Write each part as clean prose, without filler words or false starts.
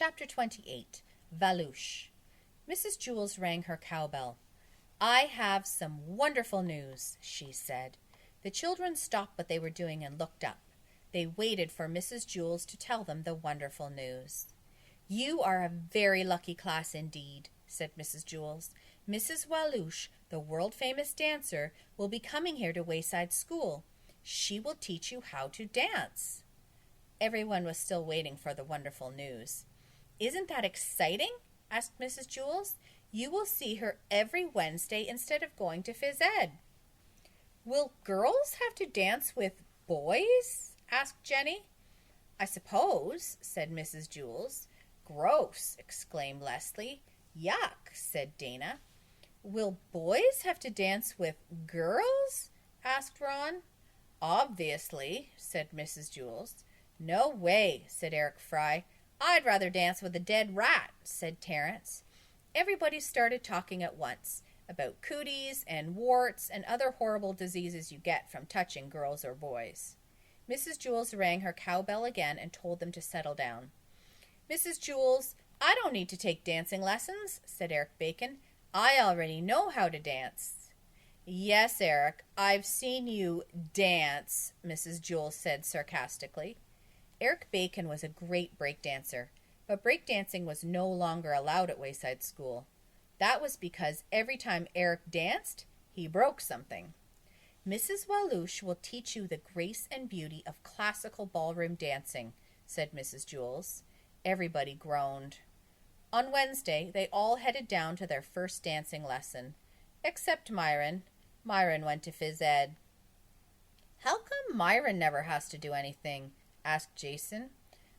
Chapter 28. Valoosh. Mrs. Jewls rang her cowbell. "I have some wonderful news," she said. The children stopped what they were doing and looked up. They waited for Mrs. Jewls to tell them the wonderful news. "You are a very lucky class indeed," said Mrs. Jewls. "Mrs. Valoosh, the world-famous dancer, will be coming here to Wayside School. She will teach you how to dance." Everyone was still waiting for the wonderful news. "Isn't that exciting?" asked Mrs. Jewls. "You will see her every Wednesday instead of going to phys ed." "Will girls have to dance with boys?" asked Jenny. "I suppose," said Mrs. Jewls. "Gross!" exclaimed Leslie. "Yuck!" said Dana. "Will boys have to dance with girls?" asked Ron. "Obviously," said Mrs. Jewls. "No way," said Eric Fry. "I'd rather dance with a dead rat," said Terence. Everybody started talking at once about cooties and warts and other horrible diseases you get from touching girls or boys. Mrs. Jewls rang her cowbell again and told them to settle down. "Mrs. Jewls, I don't need to take dancing lessons," said Eric Bacon. "I already know how to dance." "Yes, Eric, I've seen you dance," Mrs. Jewls said sarcastically. Eric Bacon was a great breakdancer, but breakdancing was no longer allowed at Wayside School. That was because every time Eric danced, he broke something. "Mrs. Valoosh will teach you the grace and beauty of classical ballroom dancing," said Mrs. Jewls. Everybody groaned. On Wednesday, they all headed down to their first dancing lesson, except Myron. Myron went to phys ed. "How come Myron never has to do anything?" asked Jason.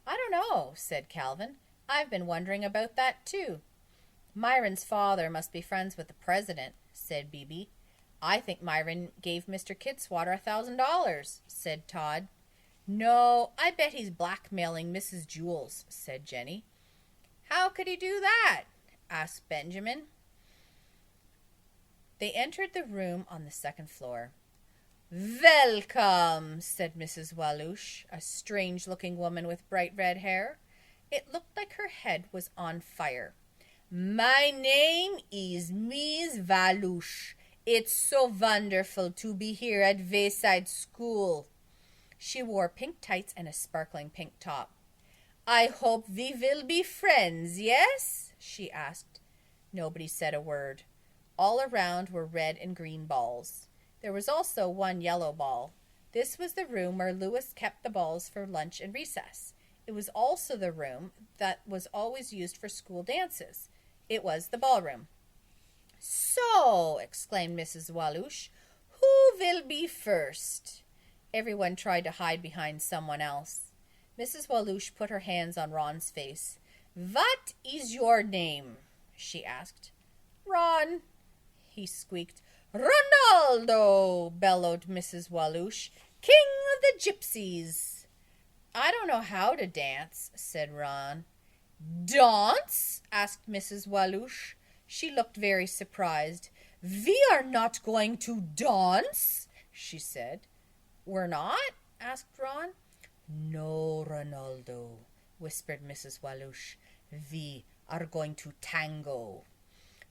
"I don't know," said Calvin. "I've been wondering about that, too." "Myron's father must be friends with the president," said Bebe. "I think Myron gave Mr. Kidswatter $1,000, said Todd. "No, I bet he's blackmailing Mrs. Jewls," said Jenny. "How could he do that?" asked Benjamin. They entered the room on the second floor. "Welcome," said Mrs. Valoosh, a strange-looking woman with bright red hair. It looked like her head was on fire. "My name is Miss Valoosh. It's so wonderful to be here at Wayside School." She wore pink tights and a sparkling pink top. "I hope we will be friends, yes?" she asked. Nobody said a word. All around were red and green balls. There was also one yellow ball. This was the room where Lewis kept the balls for lunch and recess. It was also the room that was always used for school dances. It was the ballroom. "So," exclaimed Mrs. Valoosh, "who will be first?" Everyone tried to hide behind someone else. Mrs. Valoosh put her hands on Ron's face. "What is your name?" she asked. "Ron," he squeaked. "Ronaldo!" bellowed Mrs. Valoosh. "King of the Gypsies!" "I don't know how to dance," said Ron. "Dance?" asked Mrs. Valoosh. She looked very surprised. "We are not going to dance," she said. "We're not?" asked Ron. "No, Ronaldo," whispered Mrs. Valoosh. "We are going to tango."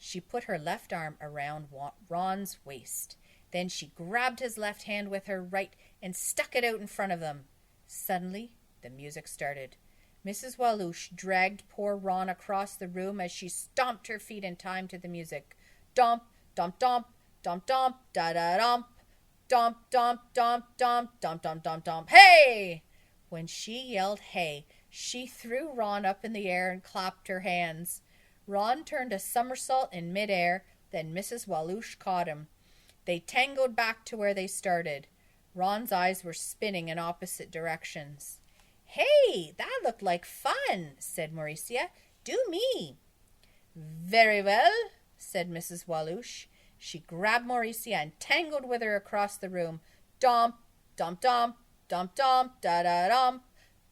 She put her left arm around Ron's waist. Then she grabbed his left hand with her right and stuck it out in front of them. Suddenly, the music started. Mrs. Valoosh dragged poor Ron across the room as she stomped her feet in time to the music. Domp, domp, domp, domp, domp, da-da-domp. Domp, domp, domp, domp, domp, domp, domp, domp. Hey! When she yelled hey, she threw Ron up in the air and clapped her hands. Ron turned a somersault in midair, then Mrs. Valoosh caught him. They tangoed back to where they started. Ron's eyes were spinning in opposite directions. "Hey, that looked like fun," said Mauricia. "Do me." "Very well," said Mrs. Valoosh. She grabbed Mauricia and tangled with her across the room. Domp, domp, domp, domp, domp, da-da-domp.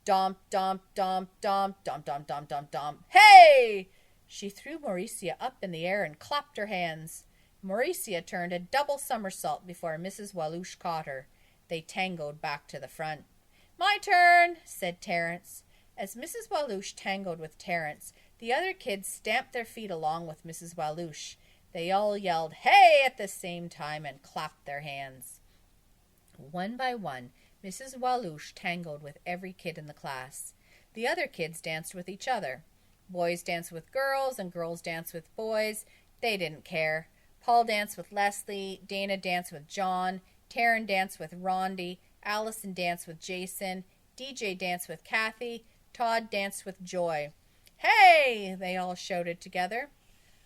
Domp, domp, domp, domp, domp, domp, domp, domp, domp. Hey! She threw Mauricia up in the air and clapped her hands. Mauricia turned a double somersault before Mrs. Valoosh caught her. They tangoed back to the front. "My turn," said Terence. As Mrs. Waloosh tangoed with Terence, the other kids stamped their feet along with Mrs. Waloosh. They all yelled, "Hey!" at the same time and clapped their hands. One by one, Mrs. Waloosh tangled with every kid in the class. The other kids danced with each other. Boys danced with girls and girls danced with boys. They didn't care. Paul danced with Leslie, Dana danced with John, Taryn danced with Rondi, Allison danced with Jason, DJ danced with Kathy, Todd danced with Joy. "Hey!" they all shouted together.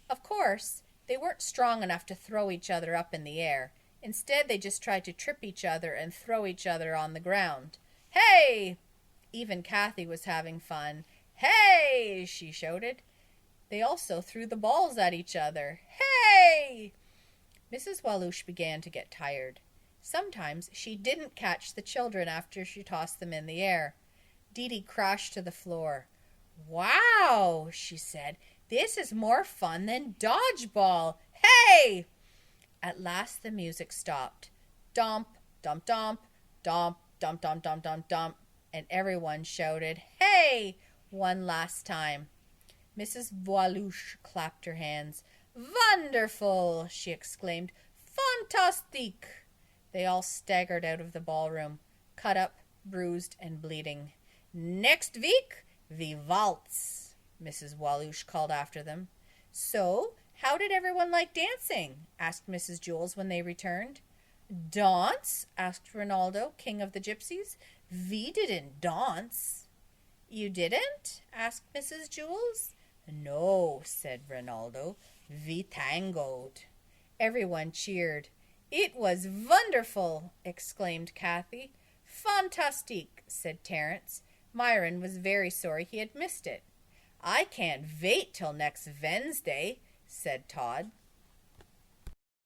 Of course, they weren't strong enough to throw each other up in the air. Instead, they just tried to trip each other and throw each other on the ground. "Hey!" Even Kathy was having fun. "Hey!" she shouted. They also threw the balls at each other. "Hey!" Mrs. Waloosh began to get tired. Sometimes she didn't catch the children after she tossed them in the air. Dee Dee crashed to the floor. "Wow," she said, "this is more fun than dodgeball. Hey!" At last the music stopped. Domp, dump, dump, domp, dump, dump, dump, dump, dump, and everyone shouted, "Hey!" one last time. Mrs. Waloosh clapped her hands. "Wonderful!" she exclaimed. "Fantastique!" They all staggered out of the ballroom, cut up, bruised, and bleeding. "Next week, we waltz," Mrs. Waloosh called after them. "So, how did everyone like dancing?" asked Mrs. Jules when they returned. "Dance?" asked Ronaldo, king of the gypsies. "We didn't dance." "You didn't?" asked Mrs. Jules. "No," said Ronaldo. "We tangoed." Everyone cheered. "It was wonderful!" exclaimed Kathy. "Fantastique!" said Terence. Myron was very sorry he had missed it. "I can't wait till next Wednesday," said Todd.